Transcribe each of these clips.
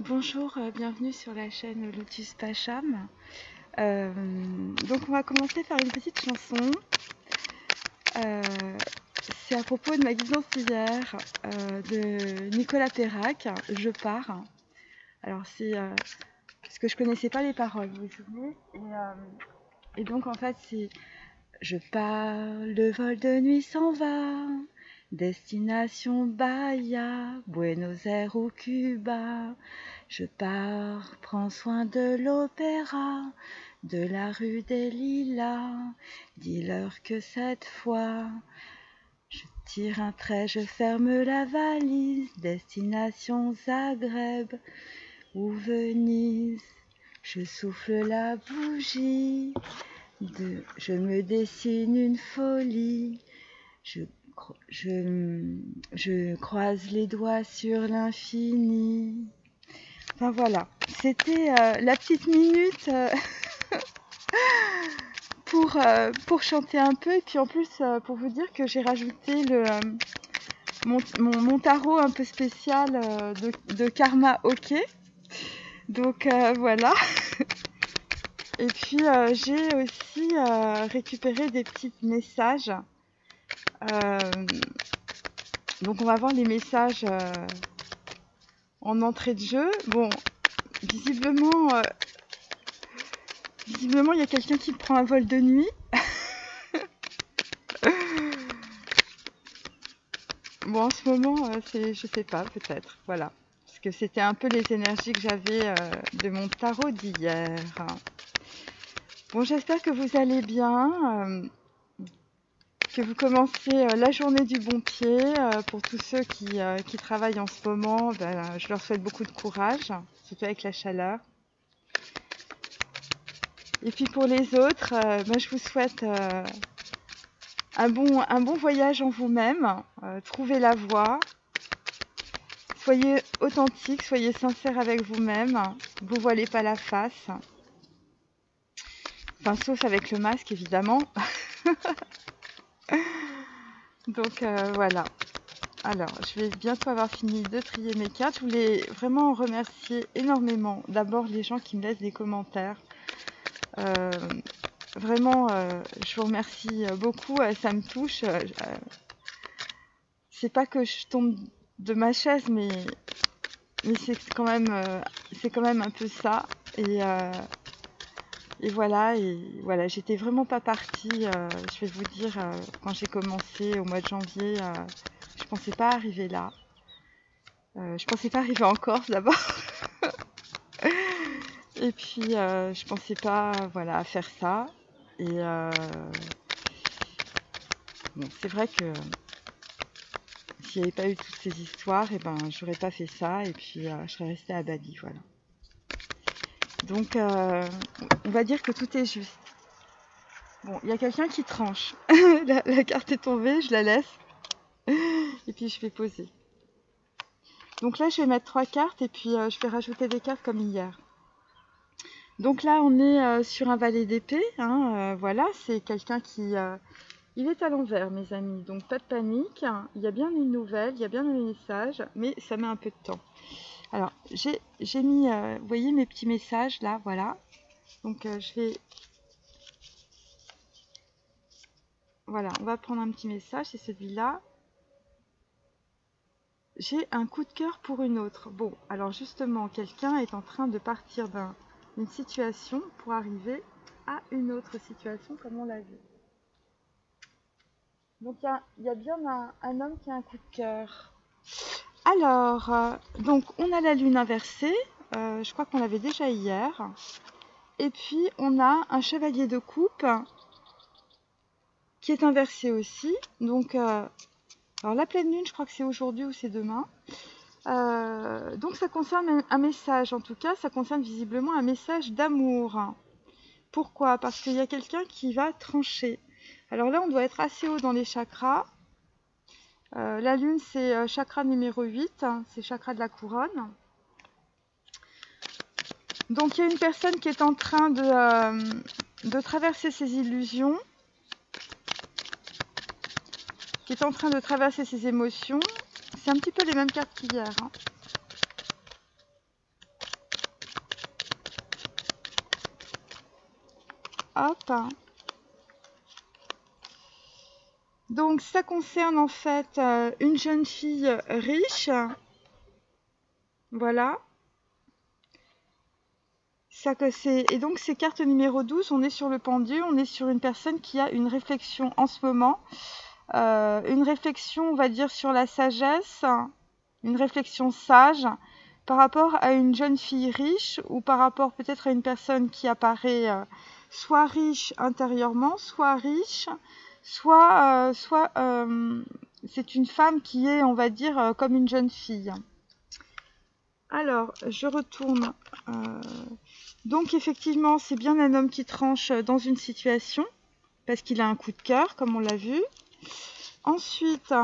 Bonjour, bienvenue sur la chaîne Lotus Pacham. Donc on va commencer par une petite chanson. Euh, c'est à propos de ma guidance d'hier de Nicolas Perrac, Je pars. Alors c'est parce que je connaissais pas les paroles, vous vous souvenez et donc en fait c'est Je pars, le vol de nuit s'en va. Destination Bahia, Buenos Aires ou Cuba. Je pars, prends soin de l'opéra, de la rue des Lilas. Dis-leur que cette fois, je tire un trait, je ferme la valise. Destination Zagreb ou Venise. Je souffle la bougie, je me dessine une folie. Je, je croise les doigts sur l'infini. Enfin voilà, c'était la petite minute pour chanter un peu. Et puis en plus, pour vous dire que j'ai rajouté mon tarot un peu spécial de Karma OK. Donc voilà. Et puis j'ai aussi récupéré des petits messages. Donc on va voir les messages en entrée de jeu. Bon, visiblement, il y a quelqu'un qui prend un vol de nuit. Bon, en ce moment, je sais pas, peut-être, voilà. Parce que c'était un peu les énergies que j'avais de mon tarot d'hier. Bon, j'espère que vous allez bien, que vous commencez la journée du bon pied. Pour tous ceux qui travaillent en ce moment, ben, je leur souhaite beaucoup de courage, surtout avec la chaleur. Et puis pour les autres, ben, je vous souhaite un bon voyage en vous-même. Trouvez la voie. Soyez authentique, soyez sincère avec vous-même. Vous voilez pas la face. Enfin, sauf avec le masque, évidemment. Donc, voilà. Alors, je vais bientôt avoir fini de trier mes cartes. Je voulais vraiment remercier énormément d'abord les gens qui me laissent des commentaires. Vraiment, je vous remercie beaucoup. Ça me touche. C'est pas que je tombe de ma chaise, mais c'est quand même un peu ça. Et voilà, j'étais vraiment pas partie. Je vais vous dire, quand j'ai commencé au mois de janvier, je pensais pas arriver là. Je pensais pas arriver en Corse d'abord. Et puis, je pensais pas, voilà, faire ça. Et bon, c'est vrai que s'il n'y avait pas eu toutes ces histoires, et ben, j'aurais pas fait ça. Et puis, je serais restée à Bali, voilà. Donc, on va dire que tout est juste. Bon, il y a quelqu'un qui tranche. La carte est tombée, je la laisse. Et puis, je vais poser. Donc là, je vais mettre 3 cartes et puis je vais rajouter des cartes comme hier. Donc là, on est sur un valet d'épée. Hein, voilà, c'est quelqu'un qui... il est à l'envers, mes amis. Donc, pas de panique. Il y a bien une nouvelle, il y a bien un message, mais ça met un peu de temps. Alors, j'ai mis... vous voyez mes petits messages là, voilà. Donc, je vais... Voilà, on va prendre un petit message, c'est celui-là. J'ai un coup de cœur pour une autre. Bon, alors justement, quelqu'un est en train de partir d'une situation pour arriver à une autre situation, comme on l'a vu. Donc, il y a bien un homme qui a un coup de cœur. Alors, donc, on a la lune inversée. Je crois qu'on l'avait déjà hier. Et puis, on a un chevalier de coupe qui est inversé aussi. Donc, alors la pleine lune, je crois que c'est aujourd'hui ou c'est demain. Donc ça concerne un message, en tout cas, ça concerne visiblement un message d'amour. Pourquoi? Parce qu'il y a quelqu'un qui va trancher. Alors là, on doit être assez haut dans les chakras. La lune, c'est chakra numéro 8, c'est chakra de la couronne. Donc il y a une personne qui est en train de traverser ses illusions, qui est en train de traverser ses émotions. C'est un petit peu les mêmes cartes qu'hier. Hein. hop. Donc ça concerne en fait une jeune fille riche. Voilà. Et donc c'est carte numéro 12, on est sur le pendu, on est sur une personne qui a une réflexion en ce moment. Une réflexion, on va dire, sur la sagesse, une réflexion sage par rapport à une jeune fille riche ou par rapport peut-être à une personne qui apparaît soit riche intérieurement, soit riche, soit c'est une femme qui est, on va dire, comme une jeune fille. Alors, je retourne. Donc, effectivement, c'est bien un homme qui tranche dans une situation, parce qu'il a un coup de cœur, comme on l'a vu. Ensuite,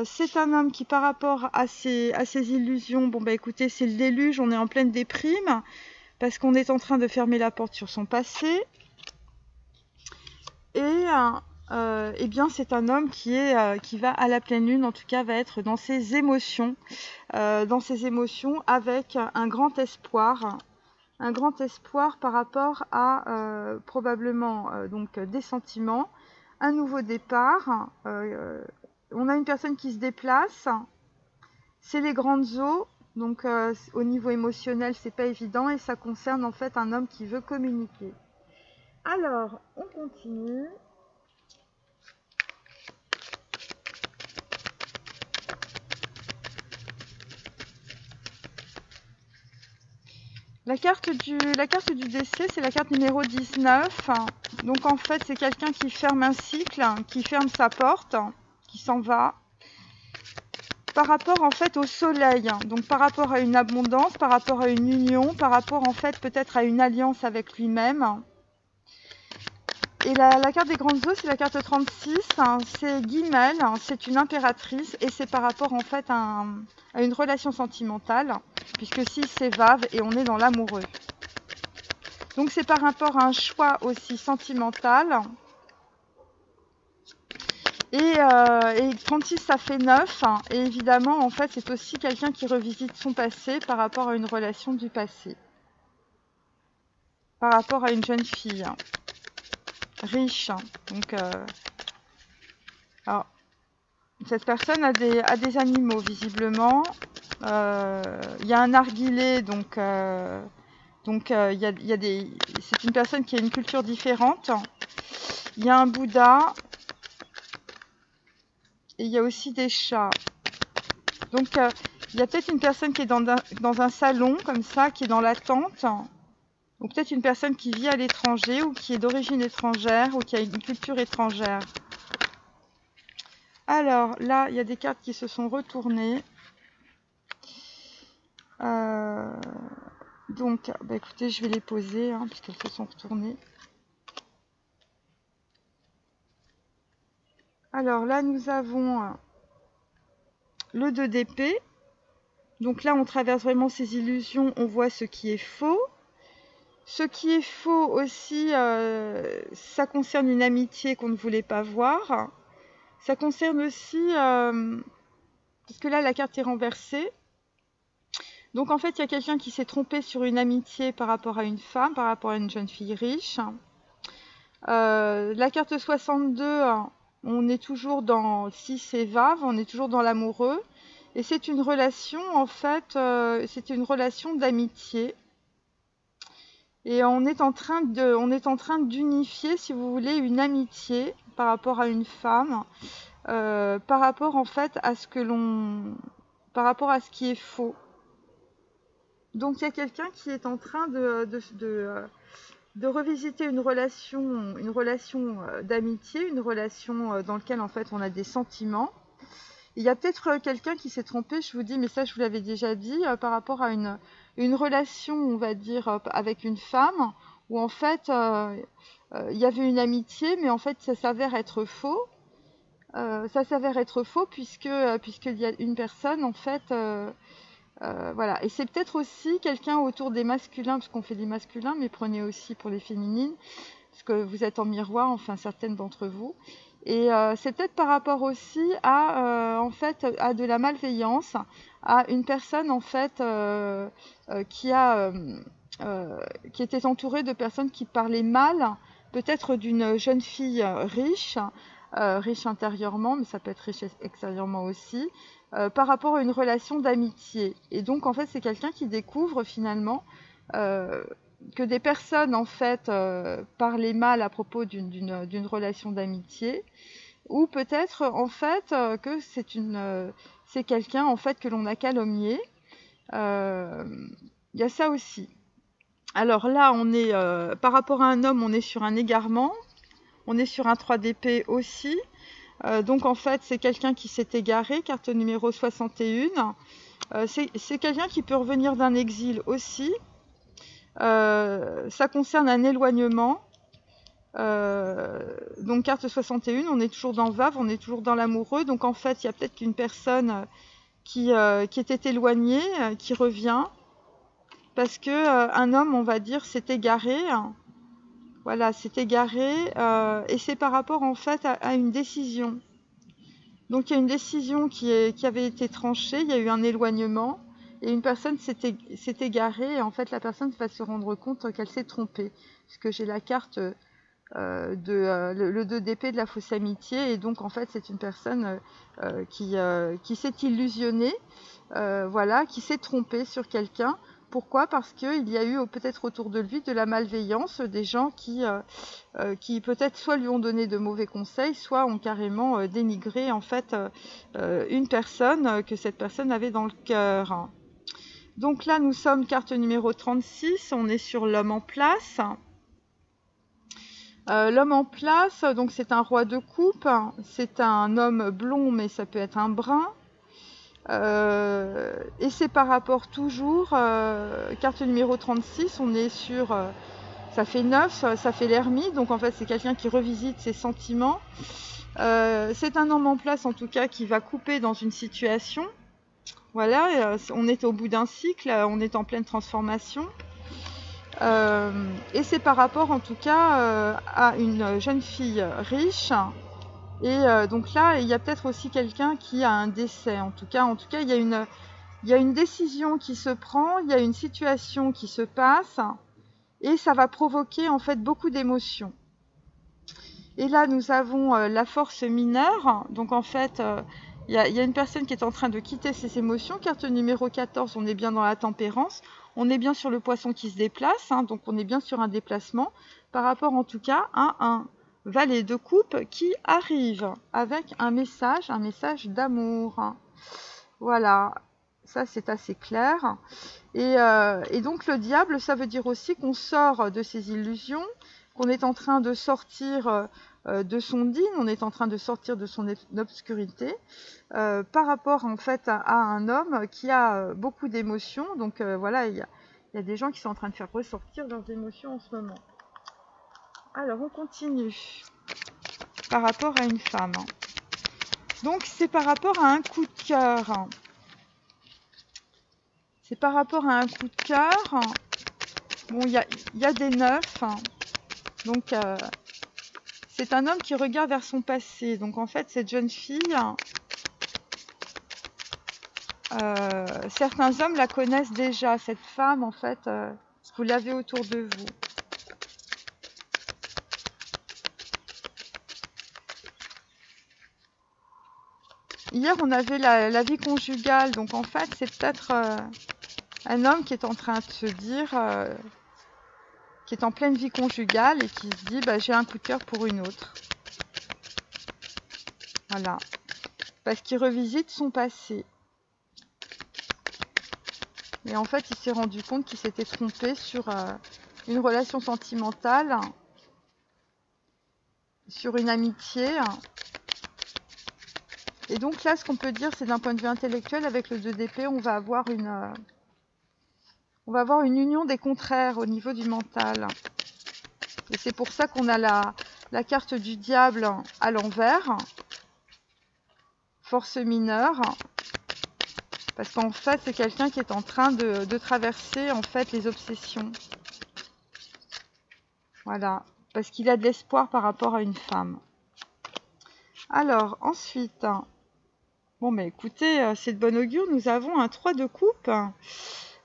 c'est un homme qui, par rapport à ses illusions, bon, bah écoutez, c'est le déluge, on est en pleine déprime, parce qu'on est en train de fermer la porte sur son passé. Et eh bien, c'est un homme qui va à la pleine lune, en tout cas, va être dans ses émotions avec un grand espoir par rapport à probablement donc des sentiments, un nouveau départ. On a une personne qui se déplace, c'est les grandes eaux, donc au niveau émotionnel, c'est pas évident et ça concerne en fait un homme qui veut communiquer. Alors, on continue. La carte du décès, c'est la carte numéro 19. Donc en fait, c'est quelqu'un qui ferme un cycle, qui ferme sa porte, qui s'en va. Par rapport en fait au soleil, donc par rapport à une abondance, par rapport à une union, par rapport en fait peut-être à une alliance avec lui-même. Et la carte des grandes eaux, c'est la carte 36, c'est Guimel, c'est une impératrice et c'est par rapport en fait à une relation sentimentale, puisque si c'est Vave et on est dans l'amoureux. Donc c'est par rapport à un choix aussi sentimental. Et 36 ça fait 9, et évidemment en fait c'est aussi quelqu'un qui revisite son passé par rapport à une relation du passé. Par rapport à une jeune fille riche. Donc alors, cette personne a des animaux visiblement. Il y a un narguilé, donc c'est une personne qui a une culture différente. Il y a un Bouddha et il y a aussi des chats. Donc il y a peut-être une personne qui est dans un salon comme ça, qui est dans l'attente. Ou peut-être une personne qui vit à l'étranger ou qui est d'origine étrangère ou qui a une culture étrangère. Alors là, il y a des cartes qui se sont retournées. Donc, bah écoutez, je vais les poser puisqu'elles se sont retournées. Alors là, nous avons le 2 d'épée. Donc là, on traverse vraiment ces illusions, on voit ce qui est faux. Ce qui est faux aussi, ça concerne une amitié qu'on ne voulait pas voir. Ça concerne aussi, parce que là, la carte est renversée. Donc en fait, il y a quelqu'un qui s'est trompé sur une amitié par rapport à une femme, par rapport à une jeune fille riche. La carte 62, on est toujours dans 6 et Vave, on est toujours dans l'amoureux. Et c'est une relation, en fait, c'est une relation d'amitié. Et on est en train d'unifier, si vous voulez, une amitié par rapport à une femme, par rapport en fait à par rapport à ce qui est faux. Donc il y a quelqu'un qui est en train de revisiter une relation d'amitié, une relation dans laquelle en fait on a des sentiments. Il y a peut-être quelqu'un qui s'est trompé, je vous dis, mais ça je vous l'avais déjà dit, par rapport à une relation, on va dire, avec une femme, où en fait il y avait une amitié, mais en fait ça s'avère être faux. Puisqu'il y a une personne en fait, voilà. Et c'est peut-être aussi quelqu'un autour des masculins, parce qu'on fait des masculins, mais prenez aussi pour les féminines, parce que vous êtes en miroir, enfin certaines d'entre vous. Et c'est peut-être par rapport aussi à en fait à de la malveillance, à une personne en fait qui était entourée de personnes qui parlaient mal peut-être d'une jeune fille riche, riche intérieurement, mais ça peut être riche extérieurement aussi, par rapport à une relation d'amitié. Et donc en fait c'est quelqu'un qui découvre finalement que des personnes en fait parlaient mal à propos d'une relation d'amitié, ou peut-être en fait que c'est quelqu'un en fait que l'on a calomnié. Il y a ça aussi. Alors là, on est par rapport à un homme, on est sur un égarement, on est sur un 3 d'épée aussi. Donc en fait, c'est quelqu'un qui s'est égaré, carte numéro 61. C'est quelqu'un qui peut revenir d'un exil aussi. Ça concerne un éloignement. Donc carte 61, on est toujours dans Vave, on est toujours dans l'amoureux. Donc en fait, il y a peut-être qu'une personne qui était éloignée, qui revient. Parce que un homme, on va dire, s'est égaré. Voilà, s'est égaré. Et c'est par rapport en fait à une décision. Donc il y a une décision qui avait été tranchée, il y a eu un éloignement. Et une personne s'est égarée, et en fait la personne va se rendre compte qu'elle s'est trompée. Puisque j'ai la carte le 2 d'épée de la fausse amitié, et donc en fait c'est une personne qui s'est illusionnée, voilà, qui s'est trompée sur quelqu'un. Pourquoi? Parce qu'il y a eu peut-être autour de lui de la malveillance, des gens qui peut-être soit lui ont donné de mauvais conseils, soit ont carrément dénigré en fait une personne que cette personne avait dans le cœur. Donc là nous sommes carte numéro 36, on est sur l'homme en place. L'homme en place, donc c'est un roi de coupe, c'est un homme blond mais ça peut être un brun. Et c'est par rapport toujours, carte numéro 36, on est sur, ça fait 9, ça fait l'ermite, donc en fait c'est quelqu'un qui revisite ses sentiments. C'est un homme en place en tout cas qui va couper dans une situation. Voilà, on est au bout d'un cycle, on est en pleine transformation. Et c'est par rapport en tout cas à une jeune fille riche. Et donc là, il y a peut-être aussi quelqu'un qui a un décès. En tout cas, il y a une décision qui se prend, il y a une situation qui se passe, et ça va provoquer en fait beaucoup d'émotions. Et là, nous avons la force mineure. Donc en fait, il y a une personne qui est en train de quitter ses émotions. Carte numéro 14, on est bien dans la tempérance. On est bien sur le poisson qui se déplace, hein, donc on est bien sur un déplacement. Par rapport en tout cas à un valet de coupe qui arrive avec un message d'amour. Voilà, ça c'est assez clair. Et donc le diable, ça veut dire aussi qu'on sort de ses illusions, qu'on est en train de sortir de son dîne, on est en train de sortir de son obscurité, par rapport en fait à un homme qui a beaucoup d'émotions. Donc voilà, il y a des gens qui sont en train de faire ressortir leurs émotions en ce moment. Alors on continue par rapport à une femme. Donc c'est par rapport à un coup de cœur. C'est par rapport à un coup de cœur. Bon, il y a des 9. Donc c'est un homme qui regarde vers son passé. Donc en fait, cette jeune fille, certains hommes la connaissent déjà. Cette femme, en fait, vous l'avez autour de vous. Hier, on avait la vie conjugale. Donc en fait, c'est peut-être un homme qui est en train de se dire, qui est en pleine vie conjugale et qui se dit, bah, j'ai un coup de cœur pour une autre. Voilà. Parce qu'il revisite son passé. Et en fait, il s'est rendu compte qu'il s'était trompé sur une relation sentimentale, sur une amitié. Et donc là, ce qu'on peut dire, c'est d'un point de vue intellectuel, avec le 2 d'épée, on va avoir une union des contraires au niveau du mental. Et c'est pour ça qu'on a la carte du diable à l'envers, force mineure, parce qu'en fait, c'est quelqu'un qui est en train de traverser en fait les obsessions. Voilà, parce qu'il a de l'espoir par rapport à une femme. Alors, ensuite, bon, mais écoutez, c'est de bon augure, nous avons un 3 de coupe.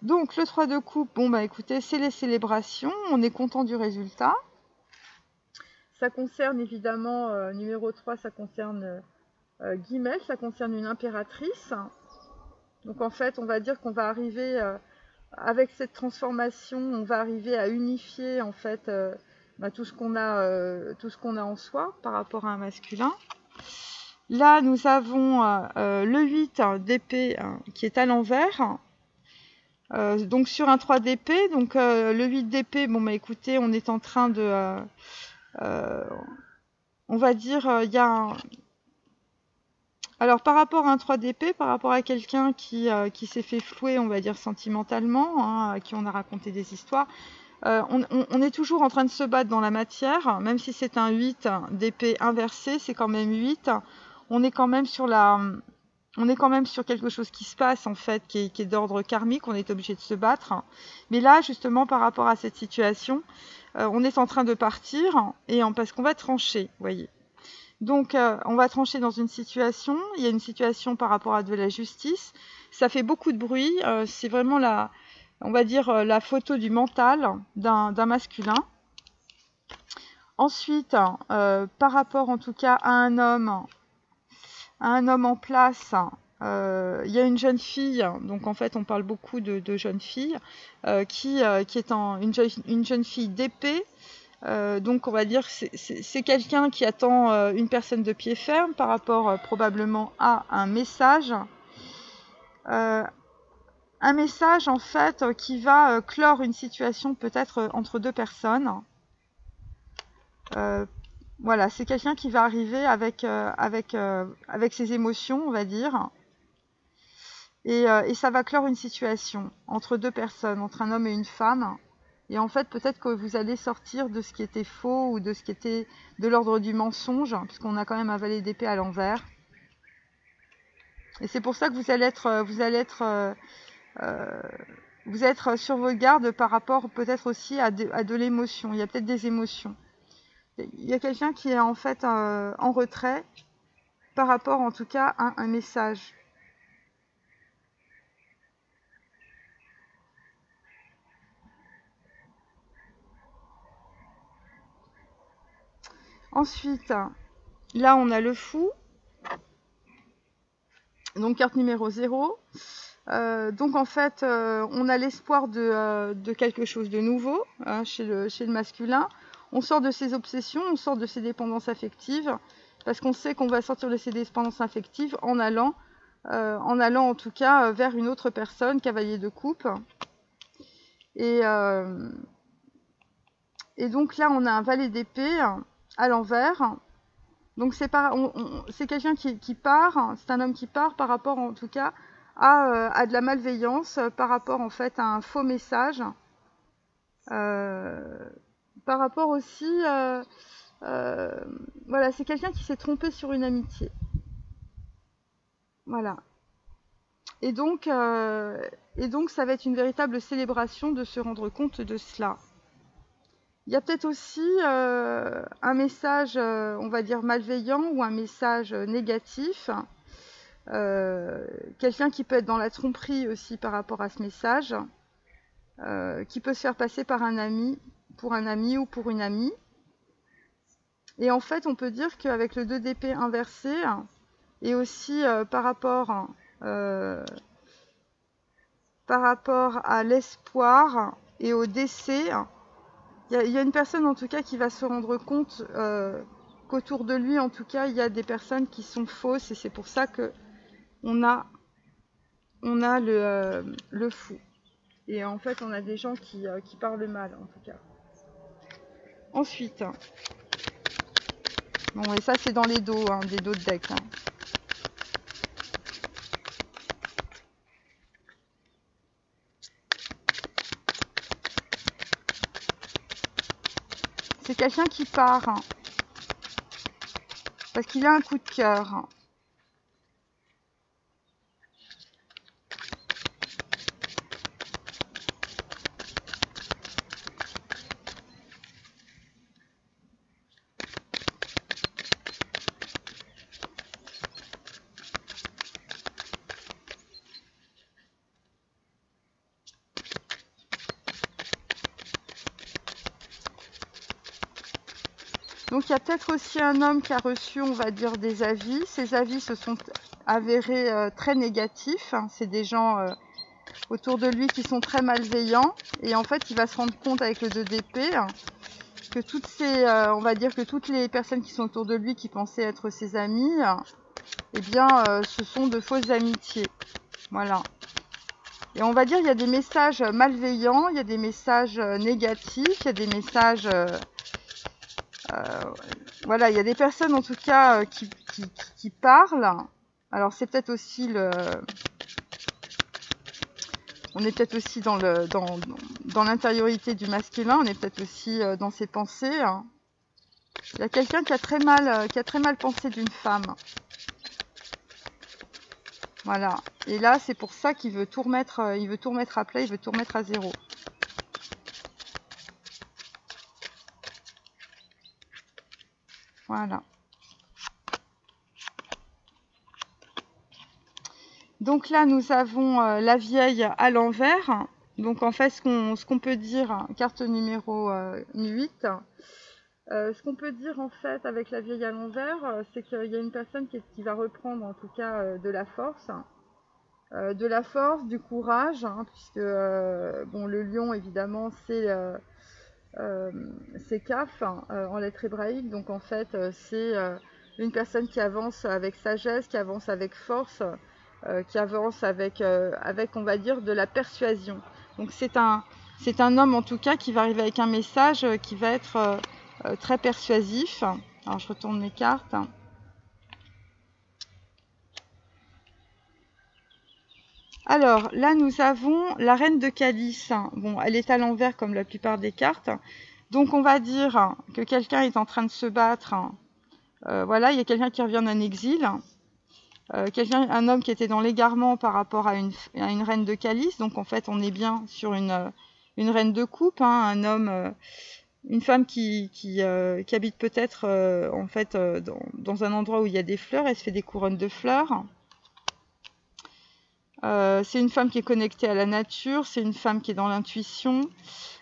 Donc, le 3 de coupe, bon, bah écoutez, c'est les célébrations, on est content du résultat. Ça concerne évidemment, numéro 3, ça concerne Guillemette, ça concerne une impératrice. Donc en fait, on va dire qu'on va arriver, avec cette transformation, on va arriver à unifier en fait tout ce qu'on a en soi par rapport à un masculin. Là, nous avons le 8 d'épée qui est à l'envers. Donc sur un 3 d'épée, donc le 8 d'épée, bon bah écoutez, on est en train de... on va dire, il y a un... Alors par rapport à un 3 d'épée, par rapport à quelqu'un qui s'est fait flouer, on va dire sentimentalement, hein, à qui on a raconté des histoires, on est toujours en train de se battre dans la matière, même si c'est un 8 d'épée inversé, c'est quand même 8. On est quand même sur quelque chose qui se passe en fait, qui est d'ordre karmique, on est obligé de se battre. Mais là, justement, par rapport à cette situation, on est en train de partir, parce qu'on va trancher, vous voyez. Donc, on va trancher dans une situation, il y a une situation par rapport à de la justice, ça fait beaucoup de bruit, c'est vraiment on va dire, la photo du mental d'un masculin. Ensuite, par rapport en tout cas à un homme en place, il y a une jeune fille, donc en fait on parle beaucoup de jeunes filles, qui est une jeune fille d'épée. Donc on va dire c'est quelqu'un qui attend une personne de pied ferme par rapport probablement à un message. Un message en fait qui va clore une situation peut-être entre deux personnes. Voilà, c'est quelqu'un qui va arriver avec ses émotions, on va dire. Et ça va clore une situation entre deux personnes, entre un homme et une femme. Et en fait, peut-être que vous allez sortir de ce qui était faux ou de ce qui était de l'ordre du mensonge, puisqu'on a quand même un valet d'épée à l'envers. Et c'est pour ça que vous allez être sur vos gardes par rapport peut-être aussi à de l'émotion. Il y a peut-être des émotions. Il y a quelqu'un qui est en fait en retrait par rapport en tout cas à un message. Ensuite, là on a le fou. Donc carte numéro 0. Donc en fait, on a l'espoir de quelque chose de nouveau chez le masculin. On sort de ses obsessions, on sort de ses dépendances affectives, parce qu'on sait qu'on va sortir de ses dépendances affectives en allant en tout cas vers une autre personne, cavalier de coupe. Et donc là, on a un valet d'épée à l'envers. Donc c'est quelqu'un qui part, c'est un homme qui part par rapport en tout cas à de la malveillance, par rapport en fait à un faux message, par rapport aussi, voilà, c'est quelqu'un qui s'est trompé sur une amitié. Voilà. Et donc ça va être une véritable célébration de se rendre compte de cela. Il y a peut-être aussi un message, on va dire, malveillant ou un message négatif. Quelqu'un qui peut être dans la tromperie aussi par rapport à ce message, qui peut se faire passer pour un ami ou pour une amie. Et en fait, on peut dire qu'avec le 2 d'épée inversé, et aussi par rapport à l'espoir et au décès, il y a une personne en tout cas qui va se rendre compte qu'autour de lui, en tout cas, il y a des personnes qui sont fausses, et c'est pour ça que on a le fou. Et en fait, on a des gens qui parlent mal, en tout cas. Ensuite, bon, et ça c'est dans les dos, des dos de deck. C'est quelqu'un qui part parce qu'il a un coup de cœur. Donc il y a peut-être aussi un homme qui a reçu, on va dire, des avis. Ces avis se sont avérés très négatifs. C'est des gens autour de lui qui sont très malveillants. Et en fait, il va se rendre compte avec le 2 d'épée que toutes ces, on va dire que toutes les personnes qui sont autour de lui, qui pensaient être ses amis, eh bien, ce sont de fausses amitiés. Voilà. Et on va dire il y a des messages malveillants, il y a des messages négatifs, il y a des messages... voilà, il y a des personnes en tout cas qui parlent. Alors c'est peut-être aussi le... On est peut-être aussi dans l'intériorité du masculin, on est peut-être aussi dans ses pensées. Il y a quelqu'un qui a très mal pensé d'une femme. Voilà. Et là, c'est pour ça qu'il veut tout remettre, à plat, il veut tout remettre à zéro. Voilà. Donc là, nous avons la vieille à l'envers. Donc en fait, ce qu'on peut dire, carte numéro 8, ce qu'on peut dire en fait avec la vieille à l'envers, c'est qu'il y a une personne qui va reprendre en tout cas de la force. Du courage, hein, puisque bon, le lion évidemment c'est CAF en lettres hébraïques, donc en fait c'est une personne qui avance avec sagesse, qui avance avec force, qui avance avec on va dire de la persuasion. Donc c'est un homme en tout cas qui va arriver avec un message qui va être très persuasif. Alors je retourne mes cartes. Alors, là, nous avons la reine de calice. Bon, elle est à l'envers comme la plupart des cartes. Donc, on va dire que quelqu'un est en train de se battre. Voilà, il y a quelqu'un qui revient d'un exil. Un homme qui était dans l'égarement par rapport à une reine de calice. Donc, en fait, on est bien sur une reine de coupe. Hein, un homme, une femme qui habite peut-être en fait dans un endroit où il y a des fleurs. Elle se fait des couronnes de fleurs. C'est une femme qui est connectée à la nature, c'est une femme qui est dans l'intuition.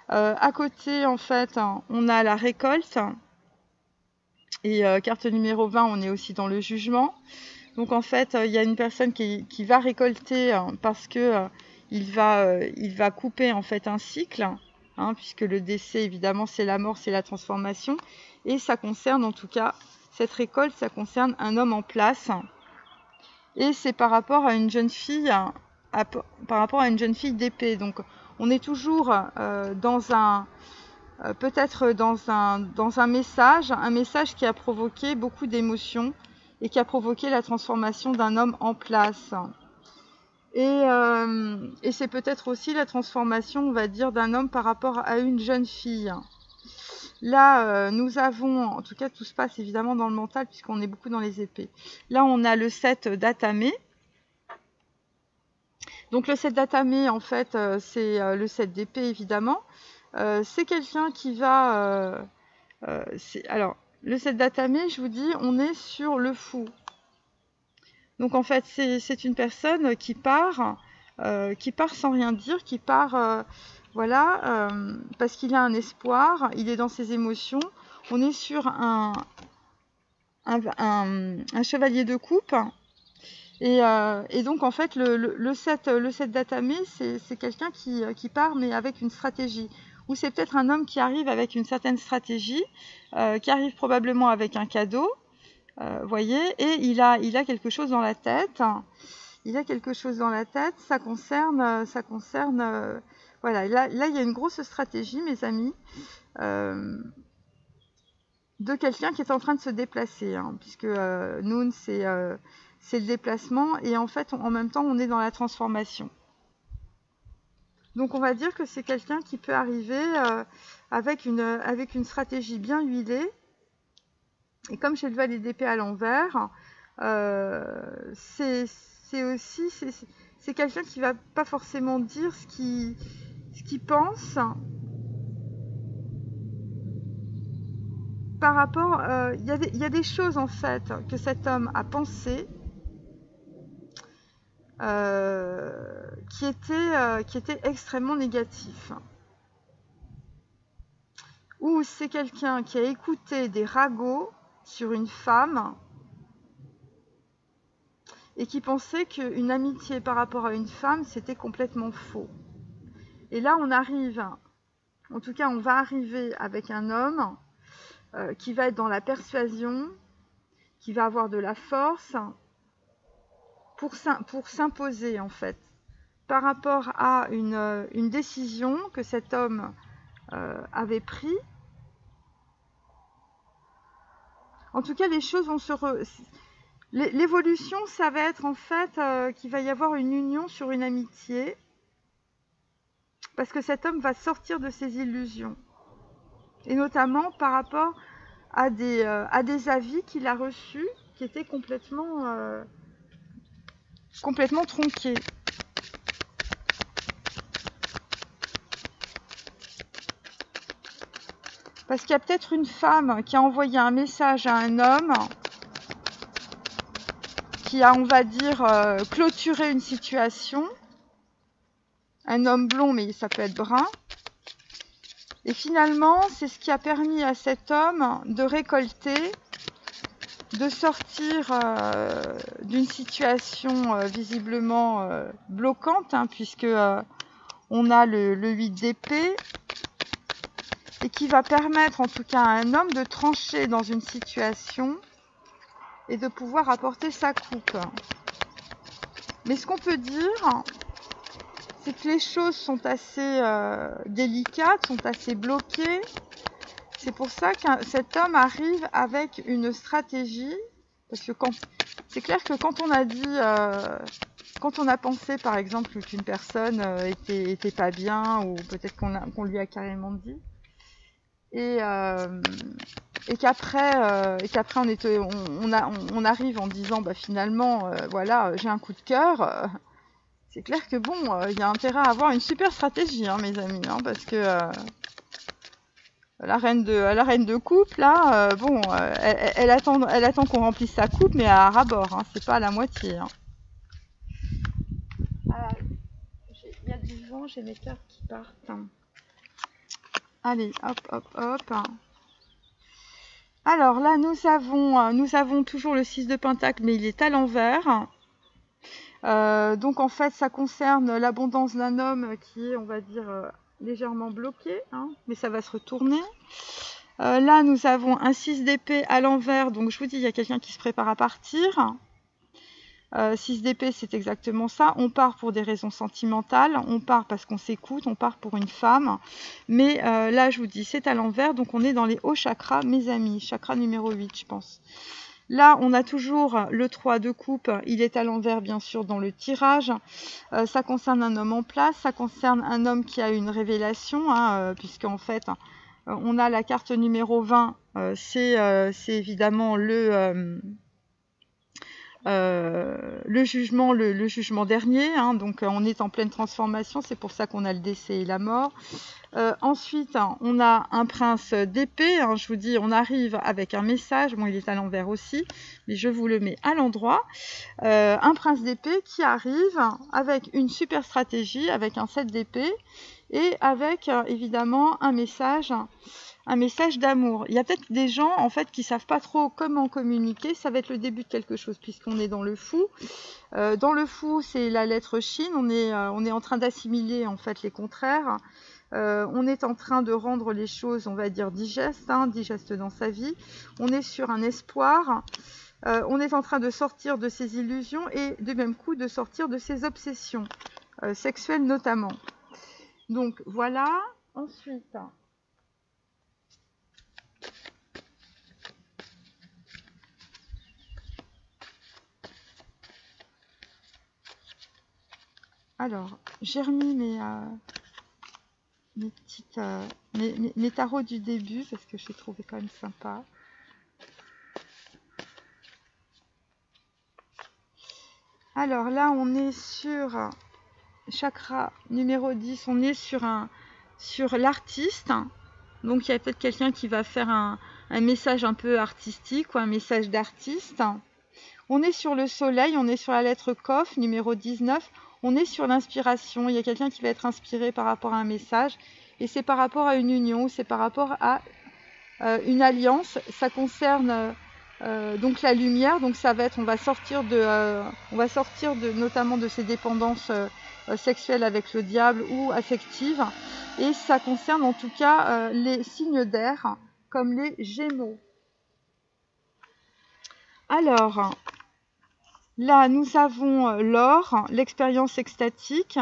À côté, en fait, on a la récolte. Et carte numéro 20, on est aussi dans le jugement. Donc, en fait, il y a une personne qui va récolter parce que il va couper en fait un cycle, hein, puisque le décès, évidemment, c'est la mort, c'est la transformation. Et ça concerne, en tout cas, cette récolte, ça concerne un homme en place. Et c'est par rapport à une jeune fille, d'épée. Donc, on est toujours peut-être dans un message qui a provoqué beaucoup d'émotions et qui a provoqué la transformation d'un homme en place. Et c'est peut-être aussi la transformation, on va dire, d'un homme par rapport à une jeune fille. Là, nous avons, en tout cas, tout se passe évidemment dans le mental puisqu'on est beaucoup dans les épées. Là, on a le 7 d'Atamé. Donc, le 7 d'Atamé, en fait, c'est le 7 d'épée, évidemment. C'est quelqu'un qui va... alors, le 7 d'Atamé, je vous dis, on est sur le fou. Donc, en fait, c'est une personne qui part sans rien dire, qui part... voilà, parce qu'il a un espoir, il est dans ses émotions. On est sur un chevalier de coupe. Et donc, en fait, le 7 d'Atamé, c'est quelqu'un qui part, mais avec une stratégie. Ou c'est peut-être un homme qui arrive avec une certaine stratégie, qui arrive probablement avec un cadeau, voyez, et il a quelque chose dans la tête. Il a quelque chose dans la tête, ça concerne voilà, là, il y a une grosse stratégie, mes amis, de quelqu'un qui est en train de se déplacer, hein, puisque Noun, c'est le déplacement, et en fait, en même temps, on est dans la transformation. Donc, on va dire que c'est quelqu'un qui peut arriver avec une stratégie bien huilée, et comme j'ai le valet d'épée à l'envers, c'est quelqu'un qui va pas forcément dire ce qu'il pense par rapport... Il y a des choses, en fait, que cet homme a pensées qui étaient extrêmement négatifs. ou c'est quelqu'un qui a écouté des ragots sur une femme et qui pensait qu'une amitié par rapport à une femme, c'était complètement faux. Et là, on arrive, en tout cas, on va arriver avec un homme qui va être dans la persuasion, qui va avoir de la force pour s'imposer, en fait, par rapport à une décision que cet homme avait prise. En tout cas, les choses vont se... L'évolution, ça va être en fait qu'il va y avoir une union sur une amitié, parce que cet homme va sortir de ses illusions. Et notamment par rapport à des avis qu'il a reçus qui étaient complètement tronqués. Parce qu'il y a peut-être une femme qui a envoyé un message à un homme qui a, on va dire, clôturé une situation. Un homme blond, mais ça peut être brun. Et finalement, c'est ce qui a permis à cet homme de récolter, de sortir d'une situation visiblement bloquante, hein, puisque on a le 8 d'épée, et qui va permettre en tout cas à un homme de trancher dans une situation et de pouvoir apporter sa coupe. Mais ce qu'on peut dire, c'est que les choses sont assez délicates, sont assez bloquées. C'est pour ça que cet homme arrive avec une stratégie, parce que c'est clair que quand on a dit, quand on a pensé par exemple qu'une personne était pas bien, ou peut-être qu'on lui a carrément dit, et qu'après on arrive en disant bah finalement voilà, j'ai un coup de cœur. C'est clair que bon, il y a intérêt à avoir une super stratégie, hein, mes amis, hein, parce que la reine de coupe, là, bon, elle attend qu'on remplisse sa coupe, mais à ras-bord, hein, c'est pas à la moitié. Hein. Il y a du vent, j'ai mes cartes qui partent. Allez, hop, hop, hop. Alors là, nous avons toujours le 6 de pentacle, mais il est à l'envers. Donc en fait, ça concerne l'abondance d'un homme qui est, on va dire, légèrement bloqué, hein, mais ça va se retourner. Là, nous avons un 6 d'épée à l'envers, donc je vous dis, il y a quelqu'un qui se prépare à partir. 6 d'épée, c'est exactement ça. On part pour des raisons sentimentales, on part parce qu'on s'écoute, on part pour une femme. Mais là, je vous dis, c'est à l'envers, donc on est dans les hauts chakras, mes amis. Chakra numéro 8, je pense. Là, on a toujours le 3 de coupe, il est à l'envers bien sûr dans le tirage. Ça concerne un homme en place, ça concerne un homme qui a une révélation, hein, puisque en fait, on a la carte numéro 20, c'est évidemment le jugement dernier, hein, donc on est en pleine transformation, c'est pour ça qu'on a le décès et la mort. Ensuite, on a un prince d'épée, hein, je vous dis, on arrive avec un message, bon il est à l'envers aussi, mais je vous le mets à l'endroit. Un prince d'épée qui arrive avec une super stratégie, avec un 7 d'épée, et avec évidemment un message d'amour. Il y a peut-être des gens en fait qui savent pas trop comment communiquer, ça va être le début de quelque chose puisqu'on est dans le fou. Dans le fou, c'est la lettre Chine, on est en train d'assimiler en fait les contraires. On est en train de rendre les choses, on va dire, digestes, hein, digestes dans sa vie. On est sur un espoir. On est en train de sortir de ses illusions et de même coup de sortir de ses obsessions, sexuelles notamment. Donc voilà. Ensuite, alors, j'ai remis mes tarots du début parce que je les trouvais quand même sympas. Alors là, on est sur chakra numéro 10, on est sur l'artiste. Donc il y a peut-être quelqu'un qui va faire un message un peu artistique ou un message d'artiste. On est sur le soleil, on est sur la lettre Kof, numéro 19. On est sur l'inspiration, il y a quelqu'un qui va être inspiré par rapport à un message. et c'est par rapport à une union, c'est par rapport à une alliance. Ça concerne donc la lumière, donc ça va être, on va sortir de notamment de ces dépendances sexuelles avec le diable ou affectives, et ça concerne en tout cas les signes d'air comme les Gémeaux. Alors là nous avons l'or, l'expérience extatique,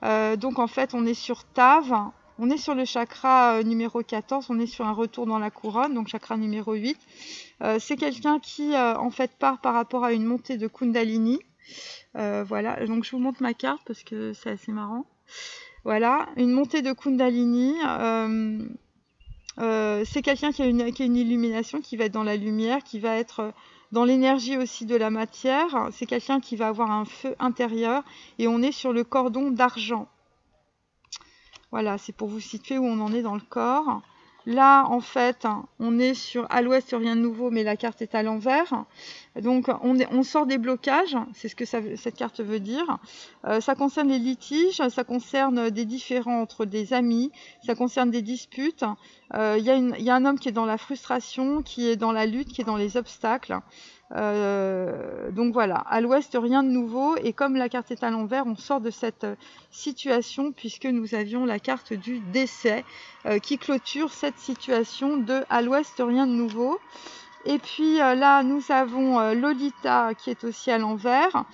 donc en fait on est sur Tav. On est sur le chakra numéro 14, on est sur un retour dans la couronne, donc chakra numéro 8. C'est quelqu'un qui en fait part par rapport à une montée de Kundalini. Voilà, donc je vous montre ma carte parce que c'est assez marrant. Voilà, une montée de Kundalini. C'est quelqu'un qui a une illumination, qui va être dans la lumière, qui va être dans l'énergie aussi de la matière. C'est quelqu'un qui va avoir un feu intérieur et on est sur le cordon d'argent. Voilà, c'est pour vous situer où on en est dans le corps. Là, en fait, on est à l'ouest, rien de nouveau, mais la carte est à l'envers. Donc, on sort des blocages, c'est ce que cette carte veut dire. Ça concerne les litiges, ça concerne des différends entre des amis, ça concerne des disputes. Il y a un homme qui est dans la frustration, qui est dans la lutte, qui est dans les obstacles. Donc voilà, à l'ouest rien de nouveau, et comme la carte est à l'envers, on sort de cette situation puisque nous avions la carte du décès qui clôture cette situation de à l'ouest rien de nouveau. Et puis là nous avons Lolita qui est aussi à l'envers,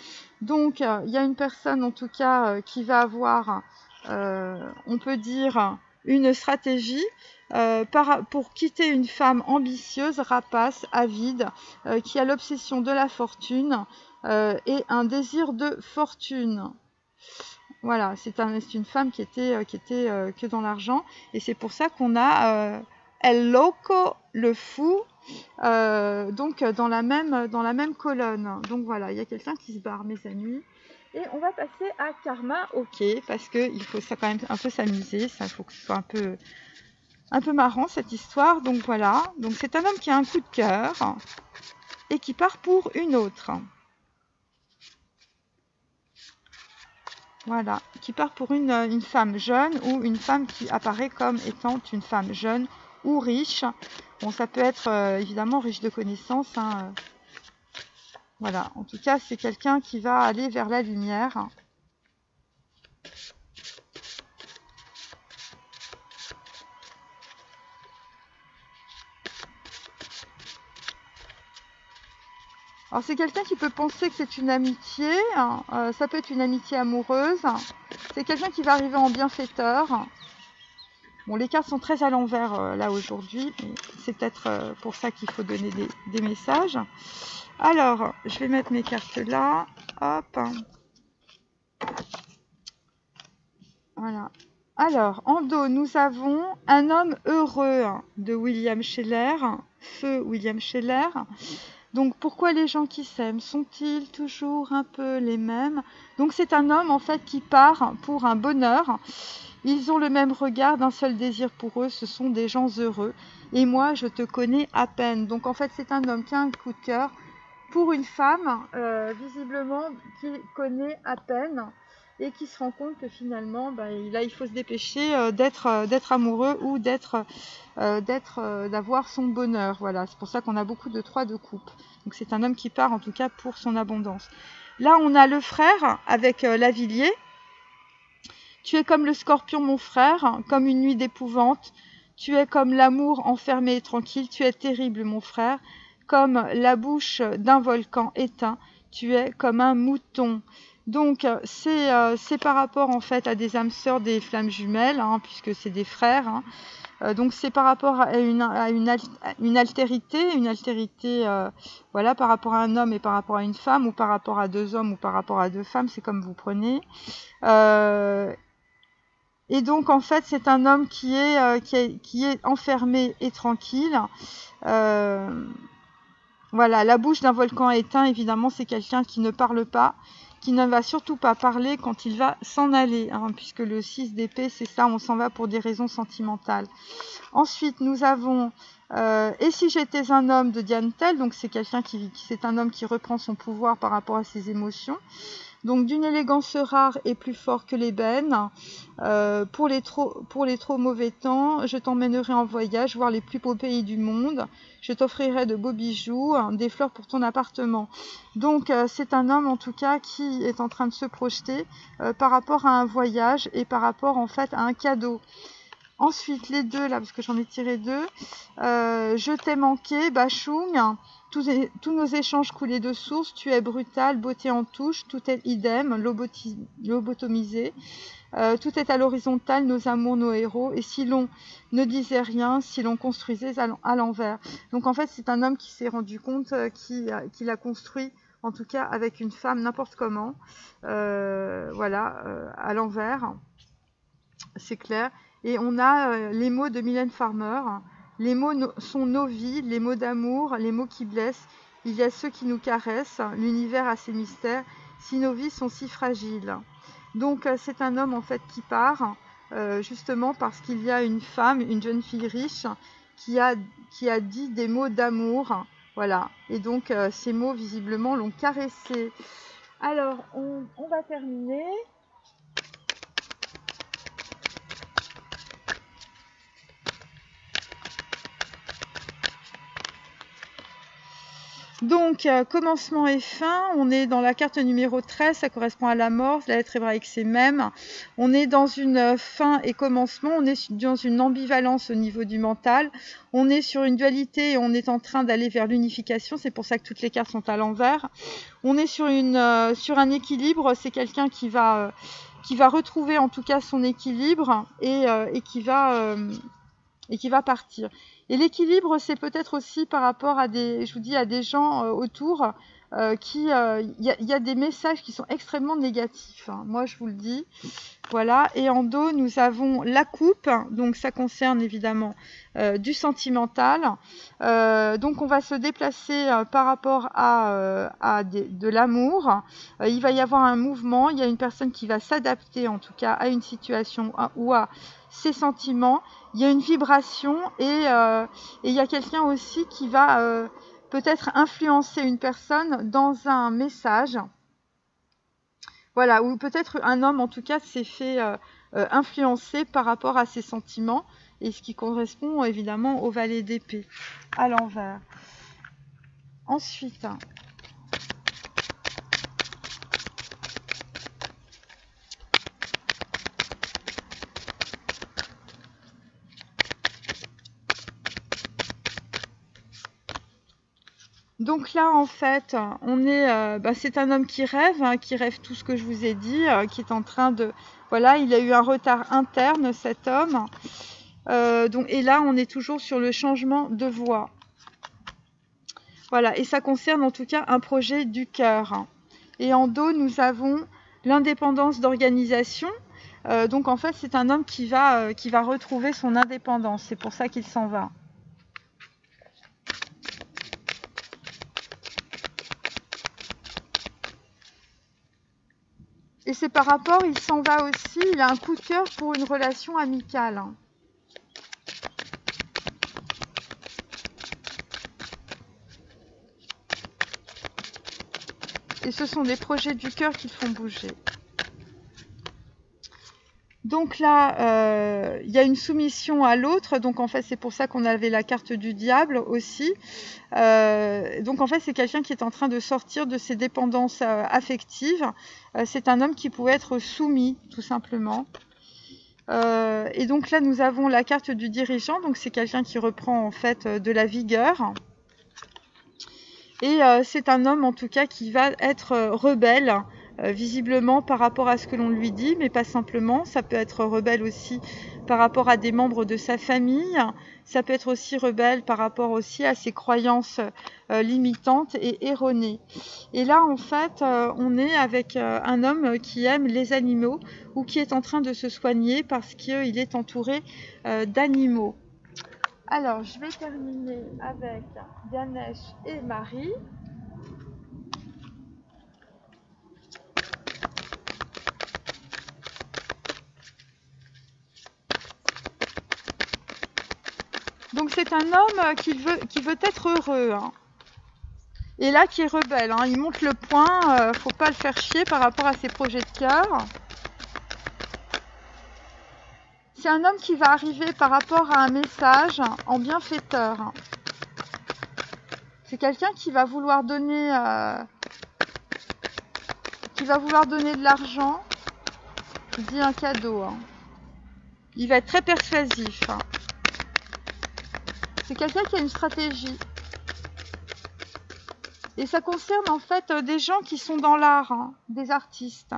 donc il y a une personne en tout cas qui va avoir on peut dire une stratégie pour quitter une femme ambitieuse, rapace, avide, qui a l'obsession de la fortune et un désir de fortune. Voilà, c'est une femme qui était que dans l'argent, et c'est pour ça qu'on a El Loco, le fou, donc dans la même colonne. Donc voilà, il y a quelqu'un qui se barre, mes amis. Et on va passer à Karma, ok, parce qu'il faut ça quand même un peu s'amuser, ça faut que ce soit un peu marrant cette histoire. Donc voilà, donc c'est un homme qui a un coup de cœur et qui part pour une autre. Voilà, qui part pour une femme jeune ou une femme qui apparaît comme étant une femme jeune ou riche. Bon, ça peut être évidemment riche de connaissances, hein. Voilà, en tout cas, c'est quelqu'un qui va aller vers la lumière. Alors, c'est quelqu'un qui peut penser que c'est une amitié, hein, ça peut être une amitié amoureuse. C'est quelqu'un qui va arriver en bienfaiteur. Bon, les cartes sont très à l'envers là aujourd'hui, c'est peut-être pour ça qu'il faut donner des messages. Alors, je vais mettre mes cartes là, hop. Voilà. Alors, en dos, nous avons un homme heureux de William Scheller, feu William Scheller. Donc, pourquoi les gens qui s'aiment sont-ils toujours un peu les mêmes? Donc, c'est un homme en fait qui part pour un bonheur. Ils ont le même regard, d'un seul désir pour eux, ce sont des gens heureux. Et moi, je te connais à peine. Donc, en fait, c'est un homme qui a un coup de cœur pour une femme, visiblement, qui connaît à peine et qui se rend compte que finalement, là, il faut se dépêcher d'être amoureux ou d'avoir son bonheur. Voilà, c'est pour ça qu'on a beaucoup de 3 de coupe. Donc, c'est un homme qui part, en tout cas, pour son abondance. Là, on a le frère avec Lavilliers. Tu es comme le scorpion, mon frère, comme une nuit d'épouvante. Tu es comme l'amour enfermé et tranquille. Tu es terrible, mon frère, comme la bouche d'un volcan éteint. Tu es comme un mouton. Donc, c'est par rapport, en fait, à des âmes sœurs, des flammes jumelles, hein, puisque c'est des frères. Hein. Donc, c'est par rapport à une altérité, voilà, par rapport à un homme et par rapport à une femme, ou par rapport à 2 hommes ou par rapport à 2 femmes, c'est comme vous prenez. Et donc, en fait, c'est un homme qui est enfermé et tranquille. Voilà, la bouche d'un volcan éteint, évidemment, c'est quelqu'un qui ne parle pas, qui ne va surtout pas parler quand il va s'en aller, hein, puisque le 6 d'épée, c'est ça, on s'en va pour des raisons sentimentales. Ensuite, nous avons Et si j'étais un homme de Diane Tell, donc c'est quelqu'un c'est un homme qui reprend son pouvoir par rapport à ses émotions. donc d'une élégance rare et plus fort que l'ébène. Pour les trop mauvais temps, je t'emmènerai en voyage voir les plus beaux pays du monde. Je t'offrirai de beaux bijoux, des fleurs pour ton appartement. Donc c'est un homme en tout cas qui est en train de se projeter par rapport à un voyage et par rapport en fait à un cadeau. Ensuite, les deux, là, parce que j'en ai tiré deux. Je t'ai manqué, Bachung. Tous nos échanges coulaient de source. Tu es brutal, beauté en touche. Tout est idem, lobotomisé. Tout est à l'horizontale, nos amours, nos héros. Et si l'on ne disait rien, si l'on construisait à l'envers. Donc, en fait, c'est un homme qui s'est rendu compte qu'il a construit, en tout cas, avec une femme, n'importe comment. Voilà, à l'envers. C'est clair. Et on a les mots de Mylène Farmer. Les mots sont nos vies, les mots d'amour, les mots qui blessent. Il y a ceux qui nous caressent, l'univers a ses mystères, si nos vies sont si fragiles. Donc c'est un homme en fait qui part, justement parce qu'il y a une femme, une jeune fille riche, qui a dit des mots d'amour. Voilà. Et donc ces mots visiblement l'ont caressé. Alors on va terminer. Donc, commencement et fin, on est dans la carte numéro 13, ça correspond à la mort, la lettre hébraïque c'est même. On est dans une fin et commencement, on est dans une ambivalence au niveau du mental, on est sur une dualité et on est en train d'aller vers l'unification, c'est pour ça que toutes les cartes sont à l'envers. On est sur un équilibre, c'est quelqu'un qui va retrouver en tout cas son équilibre et qui va partir. Et l'équilibre, c'est peut-être aussi par rapport à des gens autour il y a des messages qui sont extrêmement négatifs. Hein. Moi, je vous le dis. Voilà. Et en dos, nous avons la coupe. Donc, ça concerne évidemment du sentimental. Donc, on va se déplacer par rapport à de l'amour. Il va y avoir un mouvement. Il y a une personne qui va s'adapter, en tout cas, à une situation ou à ses sentiments. Il y a une vibration et il y a quelqu'un aussi qui va peut-être influencer une personne dans un message. Voilà, ou peut-être un homme en tout cas s'est fait influencer par rapport à ses sentiments et ce qui correspond évidemment au valet d'épée à l'envers. Ensuite, donc là, en fait, on est, c'est un homme qui rêve tout ce que je vous ai dit, qui est en train de, voilà, il a eu un retard interne, cet homme. Et là, on est toujours sur le changement de voie. Voilà, et ça concerne en tout cas un projet du cœur. Et en dos, nous avons l'indépendance d'organisation. Donc en fait, c'est un homme qui va retrouver son indépendance. C'est pour ça qu'il s'en va. Et c'est par rapport, il s'en va aussi, il a un coup de cœur pour une relation amicale. Et ce sont des projets du cœur qui le font bouger. Donc là, il y a une soumission à l'autre. Donc en fait, c'est pour ça qu'on avait la carte du diable aussi. Donc en fait, c'est quelqu'un qui est en train de sortir de ses dépendances affectives. C'est un homme qui pouvait être soumis, tout simplement. Et donc là, nous avons la carte du dirigeant. Donc c'est quelqu'un qui reprend en fait de la vigueur. Et c'est un homme en tout cas qui va être rebelle. Visiblement par rapport à ce que l'on lui dit, mais pas simplement. Ça peut être rebelle aussi par rapport à des membres de sa famille. Ça peut être aussi rebelle par rapport aussi à ses croyances limitantes et erronées. Et là, en fait, on est avec un homme qui aime les animaux ou qui est en train de se soigner parce qu'il est entouré d'animaux. Alors, je vais terminer avec Ganesh et Marie. Donc c'est un homme qui veut être heureux. Hein. Et là, qui est rebelle, hein. Il monte le point, faut pas le faire chier par rapport à ses projets de cœur. C'est un homme qui va arriver par rapport à un message en bienfaiteur. C'est quelqu'un qui va vouloir donner de l'argent. Je dis un cadeau. Hein. Il va être très persuasif. Hein. C'est quelqu'un qui a une stratégie. Et ça concerne en fait des gens qui sont dans l'art, hein, des artistes.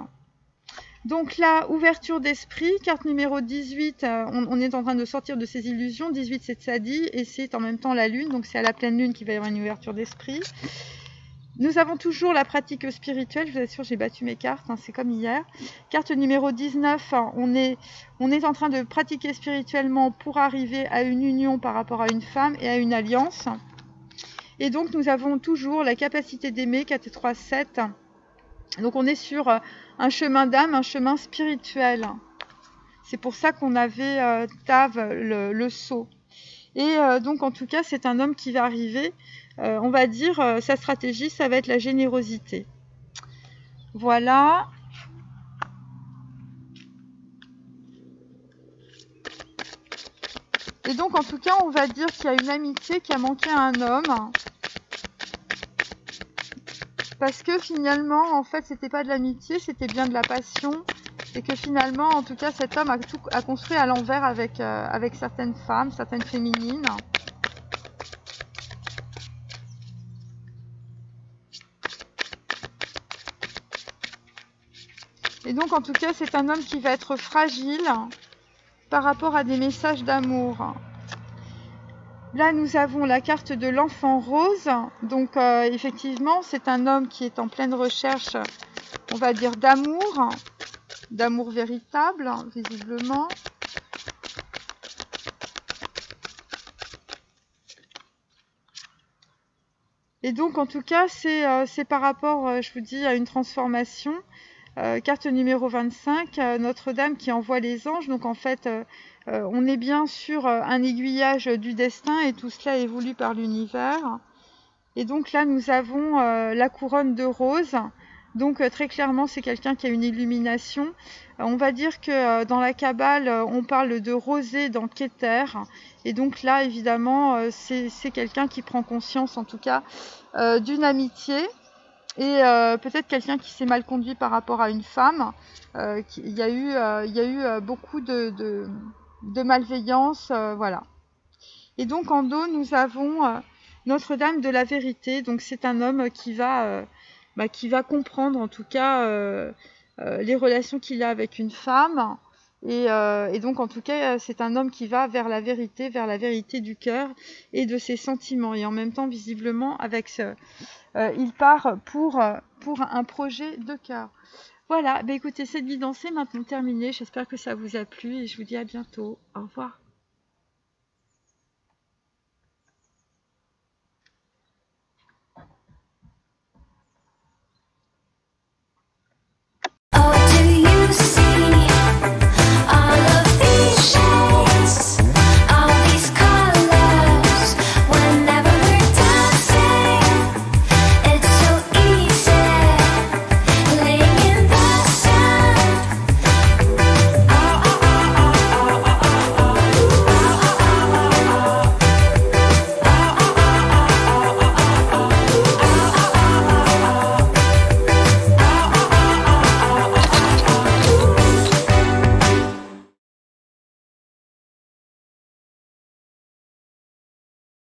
Donc là, ouverture d'esprit, carte numéro 18, on est en train de sortir de ses illusions. 18, c'est Tzadi et c'est en même temps la lune, donc c'est à la pleine lune qu'il va y avoir une ouverture d'esprit. Nous avons toujours la pratique spirituelle, je vous assure, j'ai battu mes cartes, hein, c'est comme hier. Carte numéro 19, on est en train de pratiquer spirituellement pour arriver à une union par rapport à une femme et à une alliance. Et donc nous avons toujours la capacité d'aimer, 4 et 3, 7. Donc on est sur un chemin d'âme, un chemin spirituel. C'est pour ça qu'on avait Tav, le sceau. Et donc en tout cas c'est un homme qui va arriver, on va dire sa stratégie ça va être la générosité. Voilà. Et donc en tout cas on va dire qu'il y a une amitié qui a manqué à un homme. Parce que finalement, en fait, c'était pas de l'amitié, c'était bien de la passion. Et que finalement, en tout cas, cet homme a construit à l'envers avec certaines femmes, certaines féminines. Et donc, en tout cas, c'est un homme qui va être fragile par rapport à des messages d'amour. Là, nous avons la carte de l'enfant rose. Donc, effectivement, c'est un homme qui est en pleine recherche, on va dire, d'amour véritable, visiblement. Et donc, en tout cas, c'est par rapport, je vous dis, à une transformation. Carte numéro 25, Notre-Dame qui envoie les anges. Donc, en fait, on est bien sur un aiguillage du destin et tout cela est voulu par l'univers. Et donc là, nous avons la couronne de rose. Donc très clairement, c'est quelqu'un qui a une illumination. On va dire que dans la Kabbale, on parle de rosée dans Keter. Et donc là, évidemment, c'est quelqu'un qui prend conscience, en tout cas, d'une amitié. Et peut-être quelqu'un qui s'est mal conduit par rapport à une femme. Il y a eu beaucoup de malveillance, voilà. Et donc en dos, nous avons Notre-Dame de la Vérité. Donc c'est un homme qui va comprendre en tout cas les relations qu'il a avec une femme. Et donc en tout cas, c'est un homme qui va vers la vérité du cœur et de ses sentiments. Et en même temps, visiblement, il part pour un projet de cœur. Voilà, écoutez, cette guidance est maintenant terminée. J'espère que ça vous a plu et je vous dis à bientôt. Au revoir.